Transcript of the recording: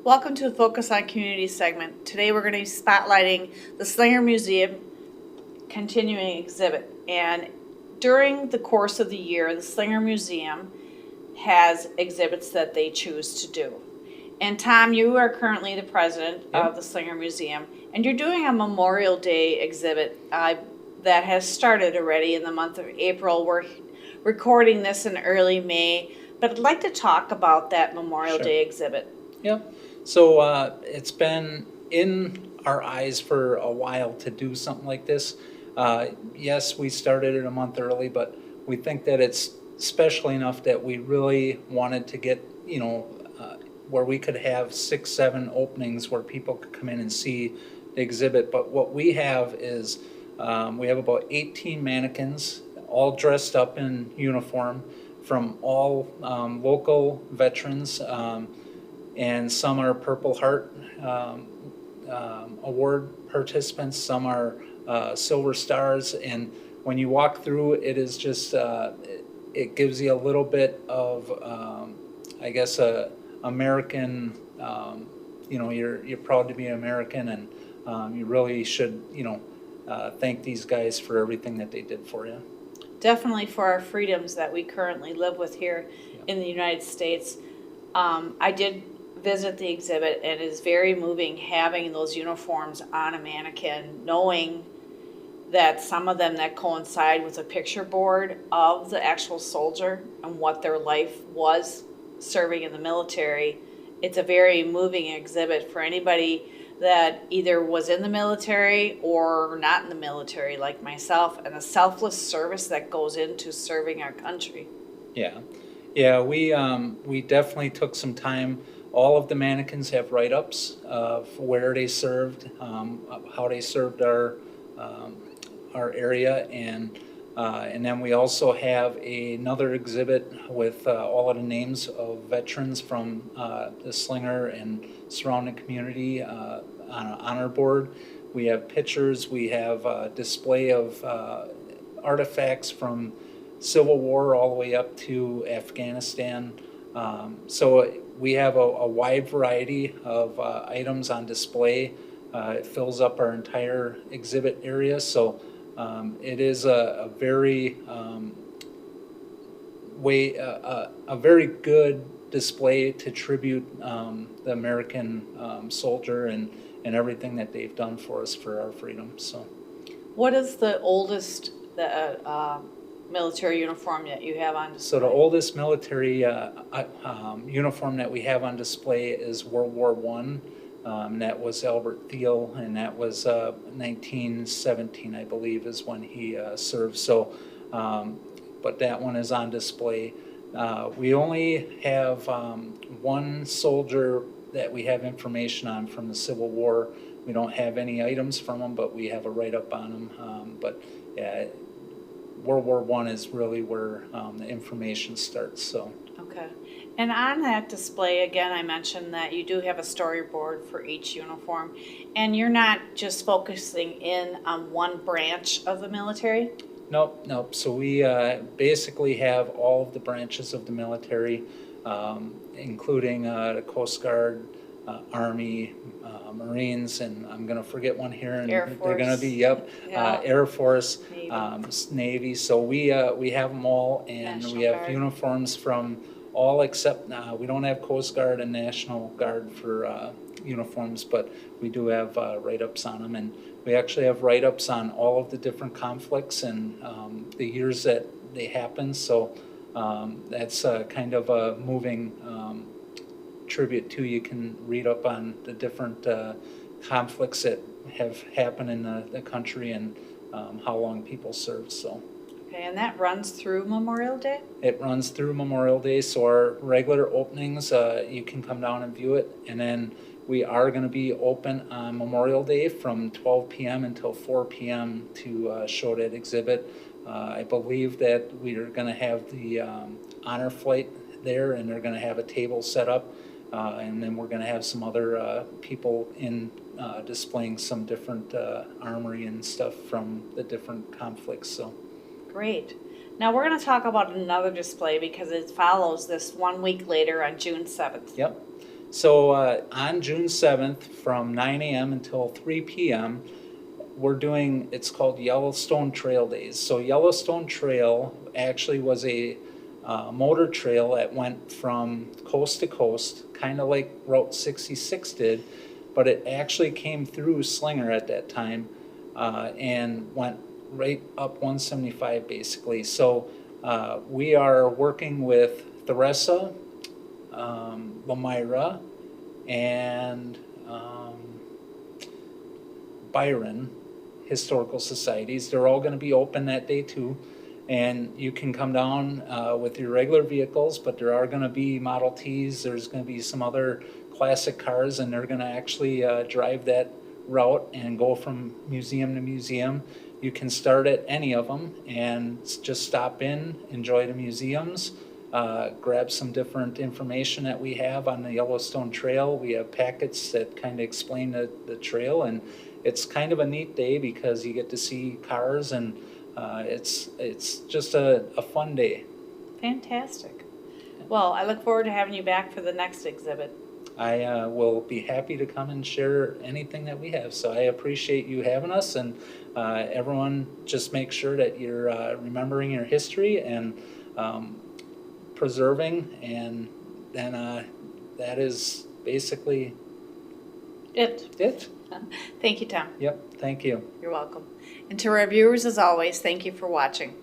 Welcome to the Focus on Community segment. Today we're going to be spotlighting the Slinger Museum continuing exhibit. And during the course of the year, the Slinger Museum has exhibits that they choose to do. And Tom, you are currently the president of the Slinger Museum, and you're doing a Memorial Day exhibit that has started already in the month of April. We're recording this in early May, but I'd like to talk about that Memorial Day exhibit. Yep. So it's been in our eyes for a while to do something like this. Yes, we started it a month early, but we think that it's special enough that we really wanted to get, where we could have 6, 7 openings where people could come in and see the exhibit. But what we have is we have about 18 mannequins, all dressed up in uniform, from all local veterans. And some are Purple Heart Award participants, some are Silver Stars, and when you walk through, it is just, it gives you a little bit of, American, you're proud to be American, and you really should, thank these guys for everything that they did for you. Definitely for our freedoms that we currently live with here in the United States. I did visit the exhibit, and it is very moving having those uniforms on a mannequin, knowing that some of them that coincide with a picture board of the actual soldier and what their life was serving in the military. It's a very moving exhibit for anybody that either was in the military or not in the military like myself, and the selfless service that goes into serving our country. Yeah, we definitely took some time. All of the mannequins have write-ups of where they served, how they served our area, and then we also have another exhibit with all of the names of veterans from the Slinger and surrounding community on an honor board. We have pictures. We have a display of artifacts from Civil War all the way up to Afghanistan. So we have a wide variety of items on display. It fills up our entire exhibit area, so it is a very a very good display to tribute the American soldier and everything that they've done for us for our freedom. So, what is the oldest military uniform that you have on display? So the oldest military uniform that we have on display is World War I. That was Albert Thiel, and that was 1917, I believe, is when he served. So, but that one is on display. We only have one soldier that we have information on from the Civil War. We don't have any items from him, but we have a write-up on him. But yeah, World War I is really where the information starts. So. Okay. And on that display, again, I mentioned that you do have a storyboard for each uniform, and you're not just focusing in on one branch of the military? Nope. So we basically have all of the branches of the military, including the Coast Guard, Army, Marines, and I'm going to forget one here, and Air Force. They're going to be Air Force, Navy. So we have them all, and National we have Guard. uniforms from all except we don't have Coast Guard and National Guard for uniforms, but we do have write-ups on them, and we actually have write-ups on all of the different conflicts and the years that they happened. So that's kind of a moving tribute too. You can read up on the different conflicts that have happened in the country and how long people served. So. Okay, and that runs through Memorial Day? It runs through Memorial Day, so our regular openings, you can come down and view it, and then we are going to be open on Memorial Day from 12 p.m. until 4 p.m. to show that exhibit. I believe that we are going to have the honor flight there, and they're going to have a table set up, and then we're going to have some other people in displaying some different armory and stuff from the different conflicts. So. Great. Now we're going to talk about another display because it follows this 1 week later on June 7th. Yep. So on June 7th, from 9 a.m. until 3 p.m., we're doing, it's called Yellowstone Trail Days. So Yellowstone Trail actually was a motor trail that went from coast to coast, kind of like Route 66 did, but it actually came through Slinger at that time and went right up 175 basically. So we are working with Theresa, Lamira, and Byron Historical Societies. They're all going to be open that day too. And you can come down with your regular vehicles, but there are going to be Model Ts. There's going to be some other classic cars, and they're going to actually drive that route and go from museum to museum. You can start at any of them and just stop in, enjoy the museums, grab some different information that we have on the Yellowstone Trail. We have packets that kind of explain the trail, and it's kind of a neat day because you get to see cars, and it's just a fun day. Fantastic. Well, I look forward to having you back for the next exhibit. I will be happy to come and share anything that we have. So I appreciate you having us, and everyone just make sure that you're remembering your history and preserving, and then that is basically it. Thank you, Tom. Yep, thank you. You're welcome. And to our viewers, as always, thank you for watching.